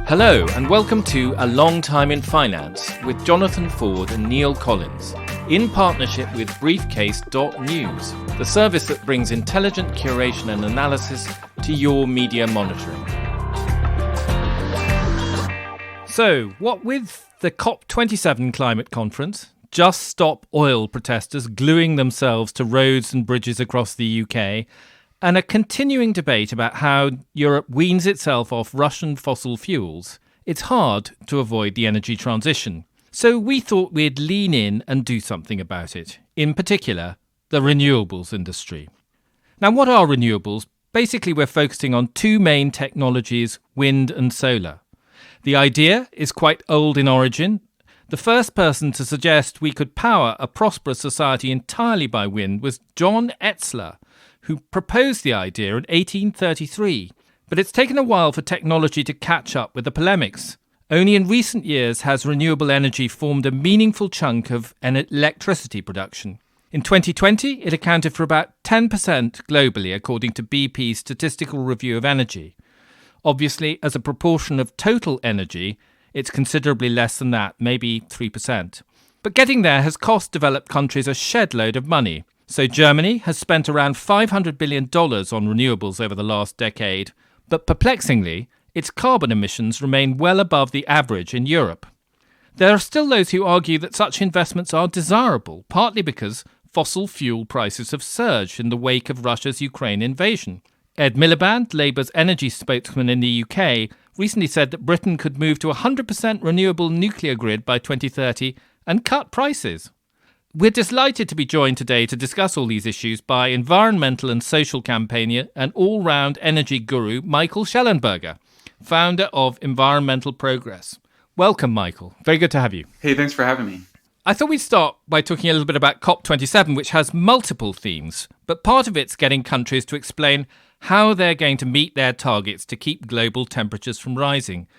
Hello and welcome to A Long Time in Finance with Jonathan Ford and Neil Collins, in partnership with Briefcase.News, the service that brings intelligent curation and analysis to your media monitoring. So, what with the COP27 climate conference, Just Stop Oil protesters gluing themselves to roads and bridges across the UK, and a continuing debate about how Europe weans itself off Russian fossil fuels, it's hard to avoid the energy transition. So we thought we'd lean in and do something about it, in particular, the renewables industry. Now, what are renewables? Basically, we're focusing on two main technologies, wind and solar. The idea is quite old in origin. The first person to suggest we could power a prosperous society entirely by wind was John Etzler, who proposed the idea in 1833. But it's taken a while for technology to catch up with the polemics. Only in recent years has renewable energy formed a meaningful chunk of electricity production. In 2020, it accounted for about 10% globally, according to BP's Statistical Review of Energy. Obviously, as a proportion of total energy, it's considerably less than that, maybe 3%. But getting there has cost developed countries a shed load of money. So Germany has spent around $500 billion on renewables over the last decade, but perplexingly, its carbon emissions remain well above the average in Europe. There are still those who argue that such investments are desirable, partly because fossil fuel prices have surged in the wake of Russia's Ukraine invasion. Ed Miliband, Labour's energy spokesman in the UK, recently said that Britain could move to a 100% renewable nuclear grid by 2030 and cut prices. We're delighted to be joined today to discuss all these issues by environmental and social campaigner and all-round energy guru Michael Shellenberger, founder of Environmental Progress. Welcome, Michael. Very good to have you. Hey, thanks for having me. I thought we'd start by talking a little bit about COP27, which has multiple themes, but part of it's getting countries to explain how they're going to meet their targets to keep global temperatures from rising.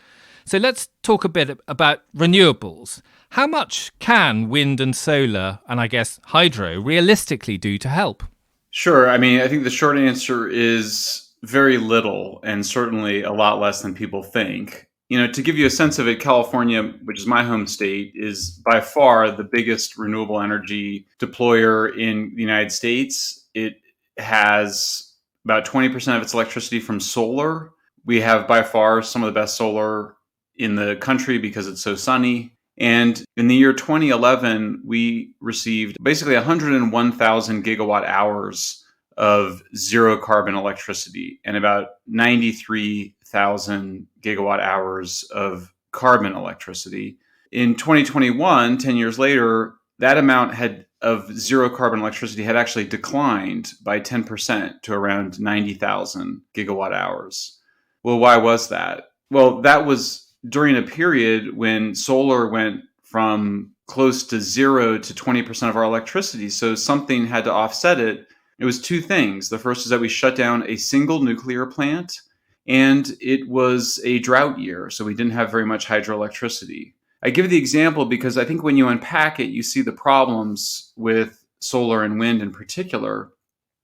So let's talk a bit about renewables. How much can wind and solar, and I guess hydro, realistically do to help? Sure. I think the short answer is very little, and certainly a lot less than people think. To give you a sense of it, California, which is my home state, is by far the biggest renewable energy deployer in the United States. It has about 20% of its electricity from solar. We have by far some of the best solar in the country because it's so sunny. And in the year 2011, we received basically 101,000 gigawatt hours of zero carbon electricity and about 93,000 gigawatt hours of carbon electricity. In 2021, 10 years later, that amount of zero carbon electricity had actually declined by 10% to around 90,000 gigawatt hours. Well, why was that? Well, that was during a period when solar went from close to 0 to 20% of our electricity. So something had to offset it. It was two things. The first is that we shut down a single nuclear plant, and it was a drought year, so we didn't have very much hydroelectricity. I give the example because I think when you unpack it, you see the problems with solar and wind in particular.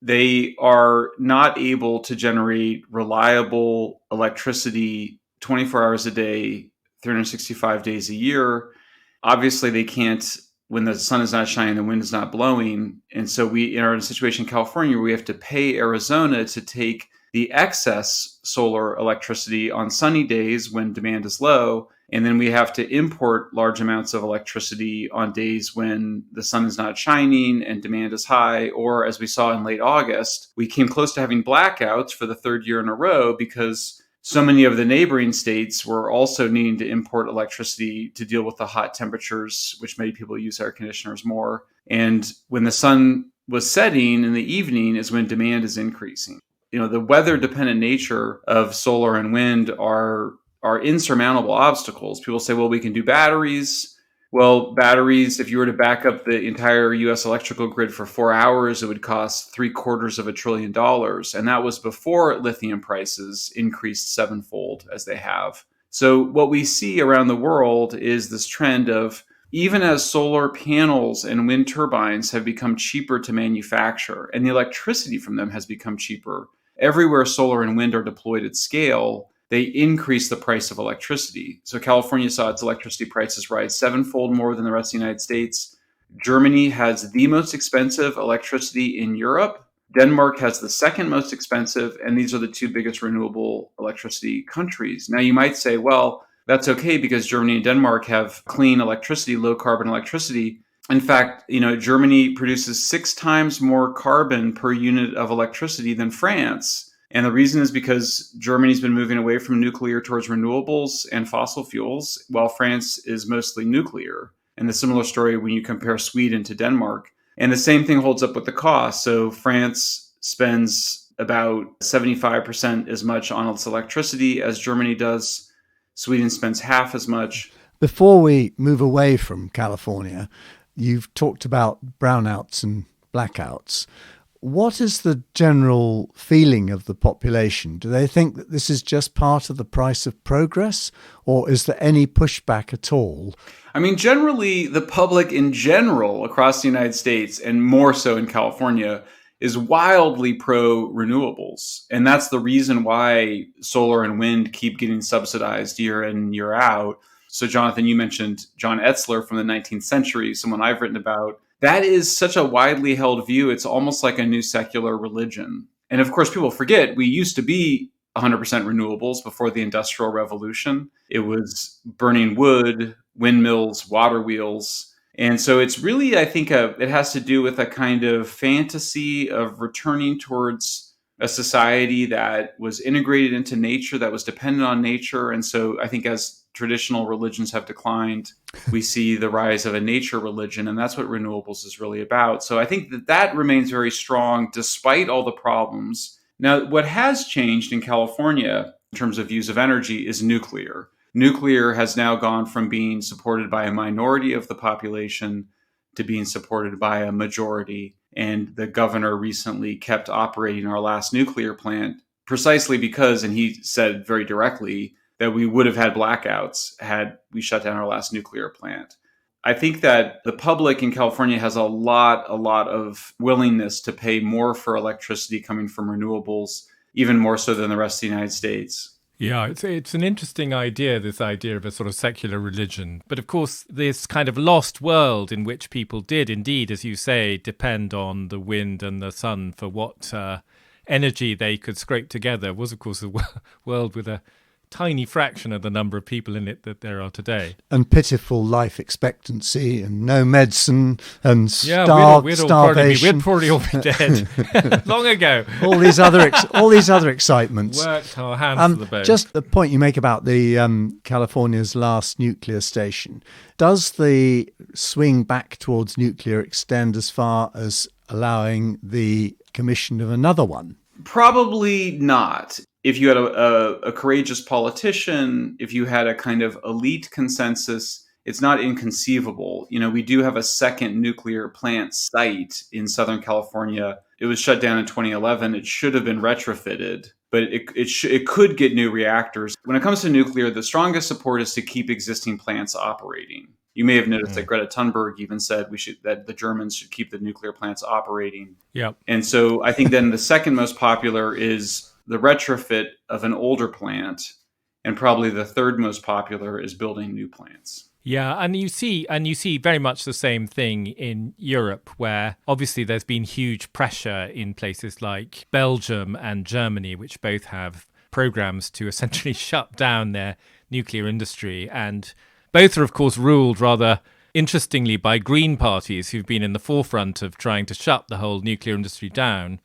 They are not able to generate reliable electricity 24 hours a day, 365 days a year. Obviously, they can't when the sun is not shining, the wind is not blowing. And so we are in a situation in California where we have to pay Arizona to take the excess solar electricity on sunny days when demand is low. And then we have to import large amounts of electricity on days when the sun is not shining and demand is high. Or as we saw in late August, we came close to having blackouts for the third year in a row because so many of the neighboring states were also needing to import electricity to deal with the hot temperatures, which made people use air conditioners more. And when the sun was setting in the evening is when demand is increasing. The weather-dependent nature of solar and wind are insurmountable obstacles. People say, well, we can do batteries. Well, batteries, if you were to back up the entire U.S. electrical grid for 4 hours, it would cost $750 billion. And that was before lithium prices increased sevenfold as they have. So what we see around the world is this trend of, even as solar panels and wind turbines have become cheaper to manufacture and the electricity from them has become cheaper, everywhere solar and wind are deployed at scale, they increase the price of electricity. So California saw its electricity prices rise sevenfold more than the rest of the United States. Germany has the most expensive electricity in Europe. Denmark has the second most expensive, and these are the two biggest renewable electricity countries. Now, you might say, well, that's okay because Germany and Denmark have clean electricity, low carbon electricity. In fact, Germany produces 6 times more carbon per unit of electricity than France. And the reason is because Germany's been moving away from nuclear towards renewables and fossil fuels, while France is mostly nuclear. And the similar story when you compare Sweden to Denmark. And the same thing holds up with the cost. So France spends about 75% as much on its electricity as Germany does. Sweden spends half as much. Before we move away from California, you've talked about brownouts and blackouts. What is the general feeling of the population? Do they think that this is just part of the price of progress, or is there any pushback at all? I mean, generally, the public in general across the United States, and more so in California, is wildly pro-renewables. And that's the reason why solar and wind keep getting subsidized year in, year out. So, Jonathan, you mentioned John Etzler from the 19th century, someone I've written about. That is such a widely held view. It's almost like a new secular religion. And of course, people forget we used to be 100% renewables before the Industrial Revolution. It was burning wood, windmills, water wheels. And so it's really, I think, it has to do with a kind of fantasy of returning towards a society that was integrated into nature, that was dependent on nature. And so I think as traditional religions have declined, we see the rise of a nature religion, and that's what renewables is really about. So I think that remains very strong despite all the problems. Now, what has changed in California in terms of use of energy is nuclear. Nuclear has now gone from being supported by a minority of the population to being supported by a majority. And the governor recently kept operating our last nuclear plant precisely because, and he said very directly, that we would have had blackouts had we shut down our last nuclear plant. I think that the public in California has a lot of willingness to pay more for electricity coming from renewables, even more so than the rest of the United States. Yeah, it's an interesting idea, this idea of a sort of secular religion. But of course, this kind of lost world in which people did indeed, as you say, depend on the wind and the sun for what energy they could scrape together was, of course, a world with a tiny fraction of the number of people in it that there are today. And pitiful life expectancy and no medicine and starvation. Starvation. We'd probably all be dead long ago. all these other excitements. Worked our hands to the bone. Just the point you make about the California's last nuclear station. Does the swing back towards nuclear extend as far as allowing the commission of another one? Probably not. If you had a courageous politician, if you had a kind of elite consensus, it's not inconceivable. We do have a second nuclear plant site in Southern California. It was shut down in 2011. It should have been retrofitted, but it could get new reactors. When it comes to nuclear, the strongest support is to keep existing plants operating. You may have noticed that Greta Thunberg even said that the Germans should keep the nuclear plants operating. Yeah. And so I think then the second most popular is the retrofit of an older plant, and probably the third most popular is building new plants. Yeah, and you see very much the same thing in Europe, where obviously there's been huge pressure in places like Belgium and Germany, which both have programs to essentially shut down their nuclear industry. And both are, of course, ruled rather interestingly by green parties who've been in the forefront of trying to shut the whole nuclear industry down.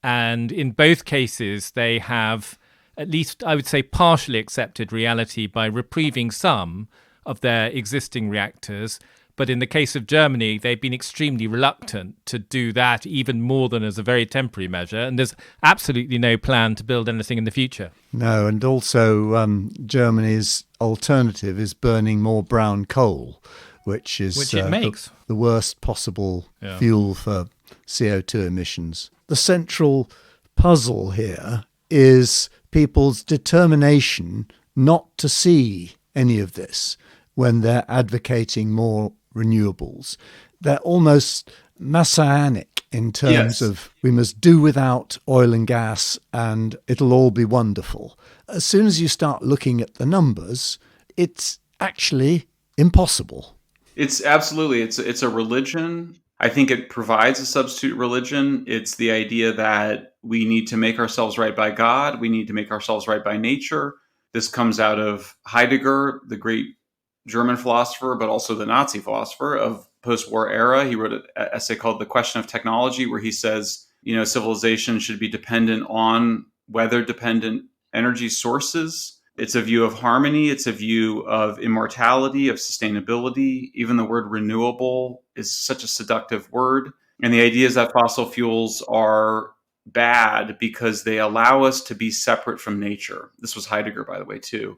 And in both cases, they have, at least I would say, partially accepted reality by reprieving some of their existing reactors. But in the case of Germany, they've been extremely reluctant to do that, even more than as a very temporary measure. And there's absolutely no plan to build anything in the future. No, and also Germany's alternative is burning more brown coal, which it makes the worst possible fuel for CO2 emissions. The central puzzle here is people's determination not to see any of this when they're advocating more renewables. They're almost messianic in terms of we must do without oil and gas and it'll all be wonderful. As soon as you start looking at the numbers, it's actually impossible. It's absolutely, it's a religion. I think it provides a substitute religion. It's the idea that we need to make ourselves right by God. We need to make ourselves right by nature. This comes out of Heidegger, the great German philosopher, but also the Nazi philosopher of post-war era. He wrote an essay called The Question of Technology, where he says, civilization should be dependent on weather-dependent energy sources. It's a view of harmony. It's a view of immortality, of sustainability. Even the word renewable is such a seductive word. And the idea is that fossil fuels are bad because they allow us to be separate from nature. This was Heidegger, by the way, too.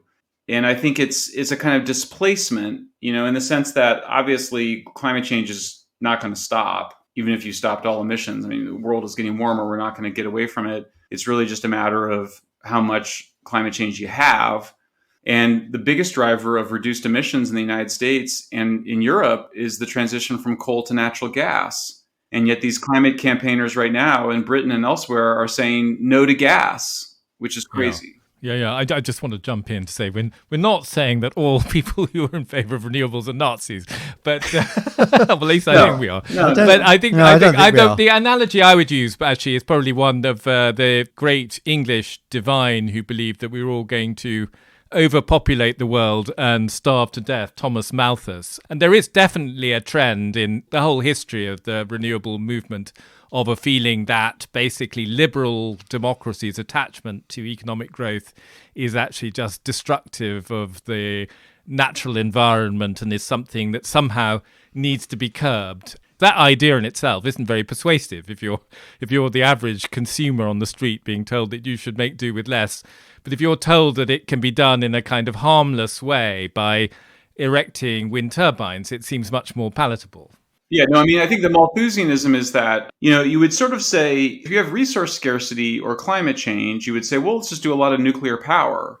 And I think it's a kind of displacement, in the sense that obviously climate change is not going to stop, even if you stopped all emissions. I mean, the world is getting warmer. We're not going to get away from it. It's really just a matter of how much climate change you have. And the biggest driver of reduced emissions in the United States and in Europe is the transition from coal to natural gas. And yet these climate campaigners right now in Britain and elsewhere are saying no to gas, which is crazy. Yeah. I just want to jump in to say we're not saying that all people who are in favor of renewables are Nazis, but at least I think we are. But I think the analogy I would use actually is probably one of the great English divine who believed that we were all going to overpopulate the world and starve to death, Thomas Malthus. And there is definitely a trend in the whole history of the renewable movement of a feeling that basically liberal democracy's attachment to economic growth is actually just destructive of the natural environment and is something that somehow needs to be curbed. That idea in itself isn't very persuasive if you're the average consumer on the street being told that you should make do with less. But if you're told that it can be done in a kind of harmless way by erecting wind turbines, it seems much more palatable. Yeah, no, I mean, I think the Malthusianism is that, you would sort of say, if you have resource scarcity or climate change, you would say, well, let's just do a lot of nuclear power,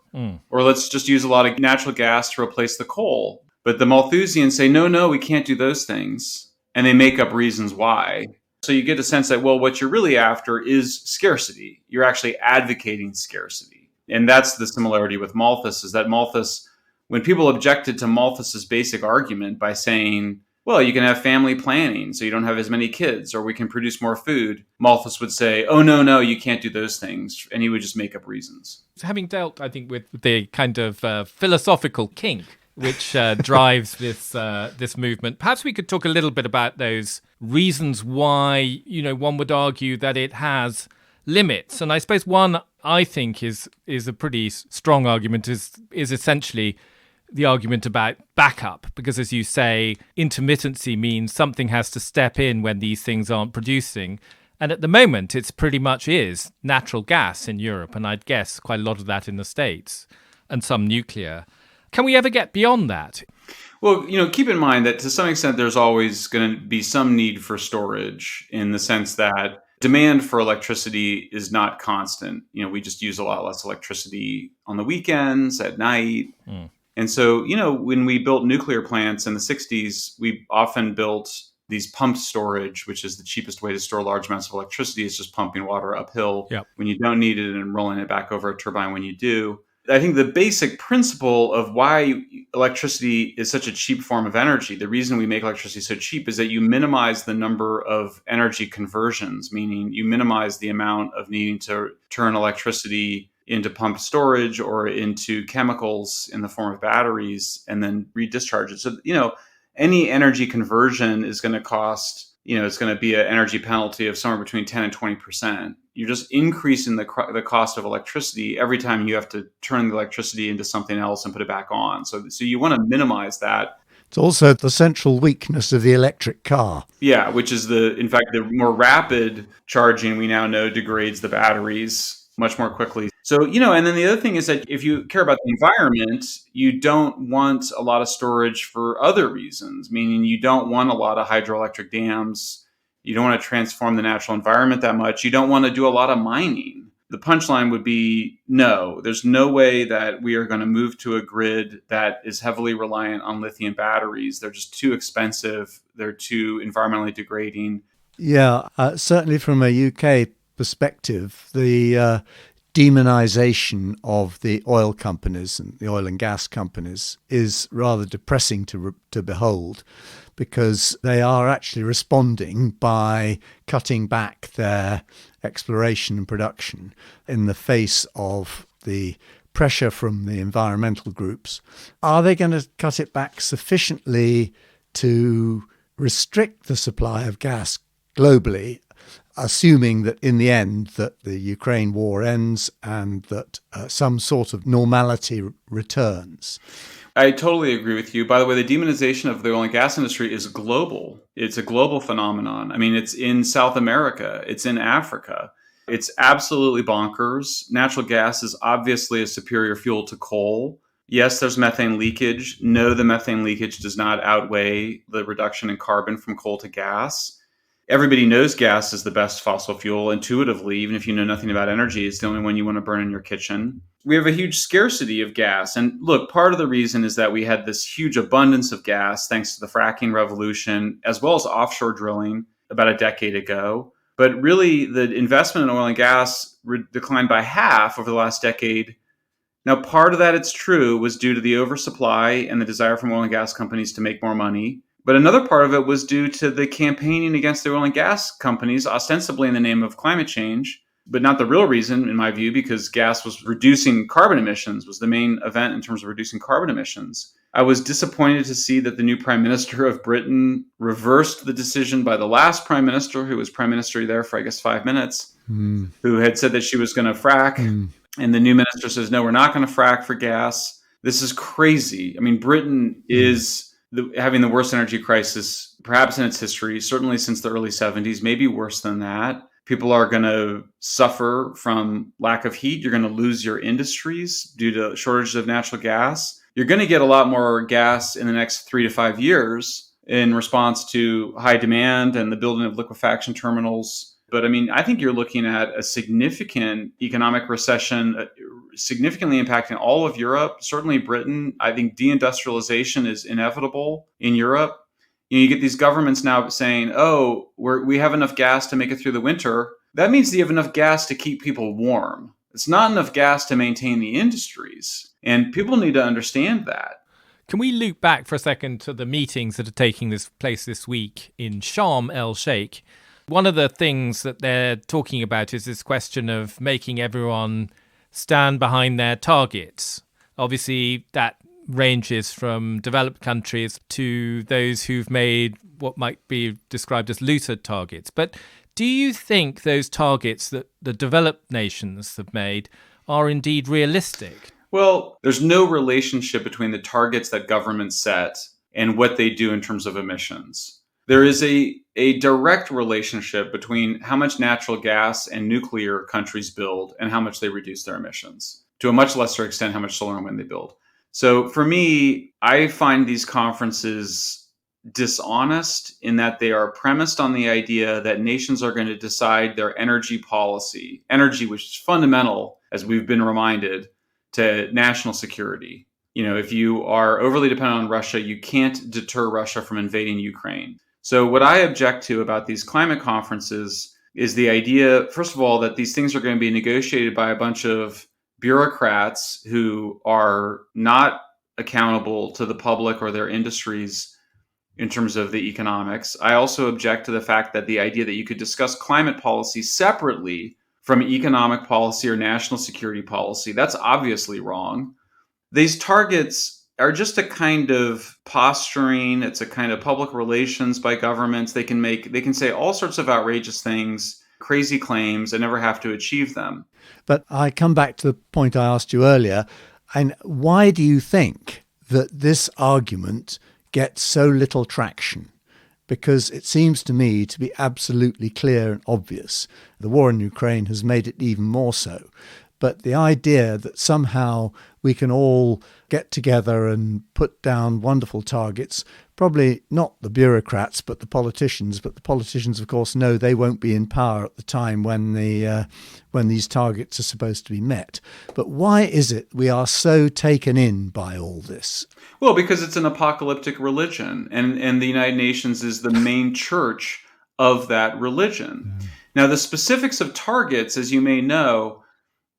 or let's just use a lot of natural gas to replace the coal. But the Malthusians say, no, we can't do those things. And they make up reasons why. So you get a sense that, well, what you're really after is scarcity. You're actually advocating scarcity. And that's the similarity with Malthus, is that Malthus, when people objected to Malthus's basic argument by saying, well, you can have family planning so you don't have as many kids, or we can produce more food, Malthus would say, oh, no, you can't do those things. And he would just make up reasons. Having dealt, I think, with the kind of philosophical kink which drives this movement, perhaps we could talk a little bit about those reasons why, one would argue that it has limits. And I suppose one I think is a pretty strong argument is essentially the argument about backup, because as you say, intermittency means something has to step in when these things aren't producing. And at the moment, it's pretty much is natural gas in Europe, and I'd guess quite a lot of that in the States, and some nuclear. Can we ever get beyond that? Well, keep in mind that to some extent, there's always going to be some need for storage, in the sense that demand for electricity is not constant. We just use a lot less electricity on the weekends, at night. And so, when we built nuclear plants in the 60s, we often built these pumped storage, which is the cheapest way to store large amounts of electricity. It's just pumping water uphill when you don't need it and rolling it back over a turbine when you do. I think the basic principle of why electricity is such a cheap form of energy, the reason we make electricity so cheap, is that you minimize the number of energy conversions, meaning you minimize the amount of needing to turn electricity into pumped storage or into chemicals in the form of batteries and then redischarge it. So, any energy conversion is going to cost, it's going to be an energy penalty of somewhere between 10 and 20%. You're just increasing the cost of electricity every time you have to turn the electricity into something else and put it back on. So you want to minimize that. It's also the central weakness of the electric car. Yeah, which is in fact, the more rapid charging we now know degrades the batteries much more quickly. So, and then the other thing is that if you care about the environment, you don't want a lot of storage for other reasons, meaning you don't want a lot of hydroelectric dams. You don't want to transform the natural environment that much. You don't want to do a lot of mining. The punchline would be no, there's no way that we are going to move to a grid that is heavily reliant on lithium batteries. They're just too expensive. They're too environmentally degrading. Yeah, certainly from a UK perspective, the demonization of the oil companies and the oil and gas companies is rather depressing to behold, because they are actually responding by cutting back their exploration and production in the face of the pressure from the environmental groups. Are they going to cut it back sufficiently to restrict the supply of gas globally, assuming that in the end that the Ukraine war ends and that some sort of normality returns? I totally agree with you. By the way, the demonization of the oil and gas industry is global. It's a global phenomenon. I mean, it's in South America. It's in Africa. It's absolutely bonkers. Natural gas is obviously a superior fuel to coal. Yes, there's methane leakage. No, the methane leakage does not outweigh the reduction in carbon from coal to gas. Everybody knows gas is the best fossil fuel intuitively, even if you know nothing about energy. It's the only one you want to burn in your kitchen. We have a huge scarcity of gas. And look, part of the reason is that we had this huge abundance of gas thanks to the fracking revolution, as well as offshore drilling about a decade ago. But really, the investment in oil and gas declined by half over the last decade. Now, part of that, it's true, was due to the oversupply and the desire from oil and gas companies to make more money. But another part of it was due to the campaigning against the oil and gas companies, ostensibly in the name of climate change, but not the real reason, in my view, because gas was reducing carbon emissions, was the main event in terms of reducing carbon emissions. I was disappointed to see that the new Prime Minister of Britain reversed the decision by the last Prime Minister, who was Prime Minister there for, 5 minutes, who had said that she was going to frack. And the new minister says, no, we're not going to frack for gas. This is crazy. I mean, Britain is having the worst energy crisis perhaps in its history, certainly since the early 70s, maybe worse than that. People are going to suffer from lack of heat. You're going to lose your industries due to shortages of natural gas. You're going to get a lot more gas in the next 3 to 5 years in response to high demand and the building of liquefaction terminals. But I mean, I think you're looking at a significant economic recession, significantly impacting all of Europe, certainly Britain. I think deindustrialization is inevitable in Europe. You get these governments now saying, oh, we have enough gas to make it through the winter. That means you have enough gas to keep people warm. It's not enough gas to maintain the industries. And people need to understand that. Can we loop back for a second to the meetings that are taking place this week in Sharm el-Sheikh? One of the things that they're talking about is this question of making everyone stand behind their targets. Obviously, that ranges from developed countries to those who've made what might be described as looser targets. But do you think those targets that the developed nations have made are indeed realistic? Well, there's no relationship between the targets that governments set and what they do in terms of emissions. There is a direct relationship between how much natural gas and nuclear countries build and how much they reduce their emissions. To a much lesser extent, how much solar and wind they build. So for me, I find these conferences dishonest in that they are premised on the idea that nations are going to decide their energy policy, energy which is fundamental, as we've been reminded, to national security. You know, if you are overly dependent on Russia, you can't deter Russia from invading Ukraine. So what I object to about these climate conferences is the idea, first of all, that these things are going to be negotiated by a bunch of bureaucrats who are not accountable to the public or their industries in terms of the economics. I also object to the fact that the idea that you could discuss climate policy separately from economic policy or national security policy, that's obviously wrong. These targets are just a kind of posturing. It's a kind of public relations by governments. They can say all sorts of outrageous things, crazy claims, and never have to achieve them. But I come back to the point I asked you earlier. And why do you think that this argument gets so little traction? Because it seems to me to be absolutely clear and obvious. The war in Ukraine has made it even more so. But the idea that somehow we can all get together and put down wonderful targets, probably not the bureaucrats, but the politicians. But the politicians, of course, know they won't be in power at the time when these targets are supposed to be met. But why is it we are so taken in by all this? Well, because it's an apocalyptic religion, and the United Nations is the main church of that religion. Now, the specifics of targets, as you may know,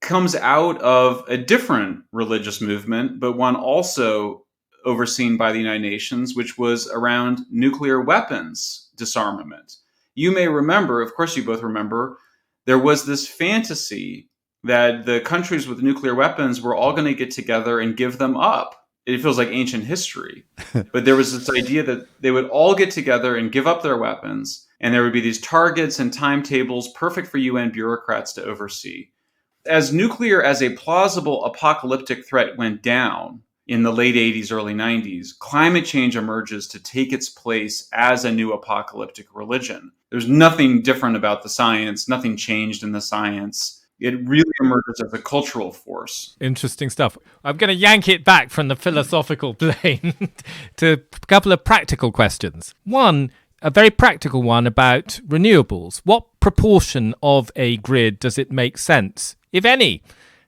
comes out of a different religious movement, but one also overseen by the United Nations, which was around nuclear weapons disarmament. You may remember, of course you both remember, there was this fantasy that the countries with nuclear weapons were all going to get together and give them up. It feels like ancient history. But there was this idea that they would all get together and give up their weapons, and there would be these targets and timetables perfect for UN bureaucrats to oversee. As nuclear as a plausible apocalyptic threat went down in the late 80s, early 90s, climate change emerges to take its place as a new apocalyptic religion. There's nothing different about the science, nothing changed in the science. It really emerges as a cultural force. Interesting stuff. I'm going to yank it back from the philosophical plane to a couple of practical questions. One, a very practical one about renewables. What proportion of a grid does it make sense, if any,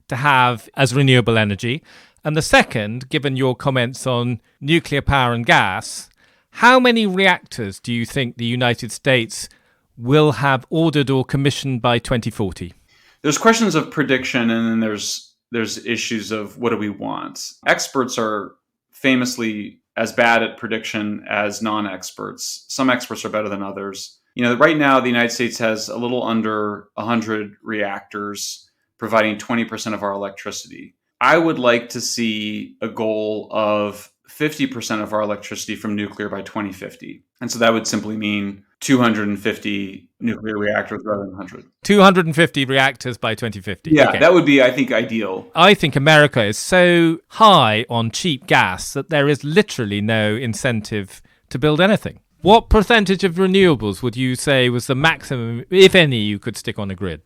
to have as renewable energy? And the second, given your comments on nuclear power and gas, how many reactors do you think the United States will have ordered or commissioned by 2040? There's questions of prediction, and then there's issues of what do we want. Experts are famously as bad at prediction as non-experts. Some experts are better than others. Right now, the United States has a little under 100 reactors providing 20% of our electricity. I would like to see a goal of 50% of our electricity from nuclear by 2050. And so that would simply mean 250 nuclear reactors rather than 100. 250 reactors by 2050. Yeah, okay. That would be, I think, ideal. I think America is so high on cheap gas that there is literally no incentive to build anything. What percentage of renewables would you say was the maximum, if any, you could stick on a grid?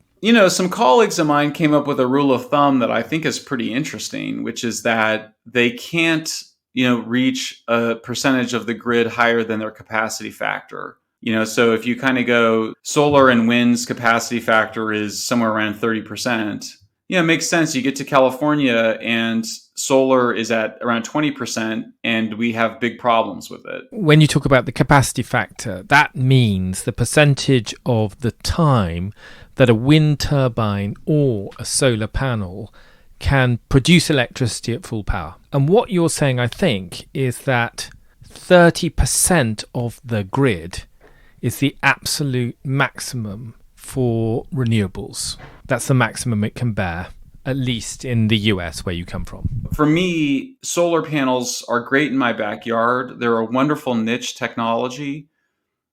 Some colleagues of mine came up with a rule of thumb that I think is pretty interesting, which is that they can't, reach a percentage of the grid higher than their capacity factor. So if you kind of go solar and wind's capacity factor is somewhere around 30%, it makes sense. You get to California and solar is at around 20% and we have big problems with it. When you talk about the capacity factor, that means the percentage of the time that a wind turbine or a solar panel can produce electricity at full power. And what you're saying, I think, is that 30% of the grid is the absolute maximum for renewables. That's the maximum it can bear, at least in the US where you come from. For me, solar panels are great in my backyard. They're a wonderful niche technology.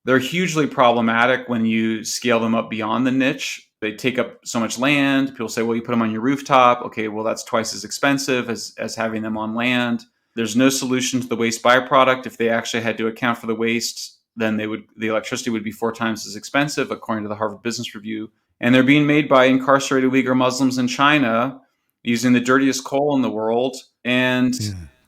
They're hugely problematic when you scale them up beyond the niche. They take up so much land. People say, well, you put them on your rooftop. Okay, well, that's twice as expensive as having them on land. There's no solution to the waste byproduct. If they actually had to account for the waste, then the electricity would be 4 times as expensive, according to the Harvard Business Review. And they're being made by incarcerated Uyghur Muslims in China using the dirtiest coal in the world. And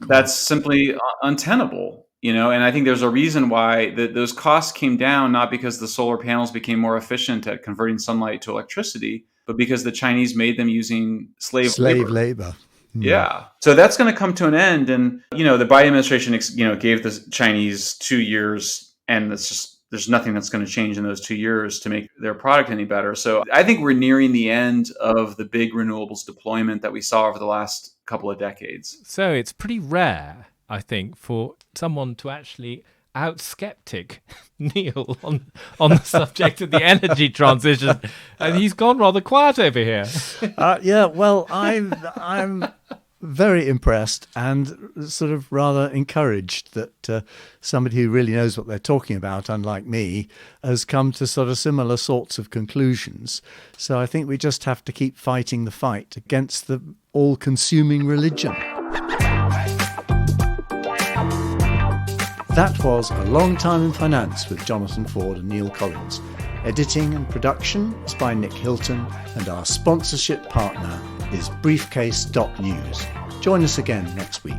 that's simply untenable. And I think there's a reason why those costs came down, not because the solar panels became more efficient at converting sunlight to electricity, but because the Chinese made them using slave labor. Yeah. So that's going to come to an end. And, the Biden administration, gave the Chinese 2 years, and there's nothing that's going to change in those 2 years to make their product any better. So I think we're nearing the end of the big renewables deployment that we saw over the last couple of decades. So it's pretty rare, I think, for someone to actually out-skeptic Neil on the subject of the energy transition, and he's gone rather quiet over here. Well, I'm very impressed and sort of rather encouraged that somebody who really knows what they're talking about, unlike me, has come to sort of similar sorts of conclusions. So I think we just have to keep fighting the fight against the all-consuming religion. That was A Long Time in Finance with Jonathan Ford and Neil Collins. Editing and production is by Nick Hilton, and our sponsorship partner is Briefcase.News. Join us again next week.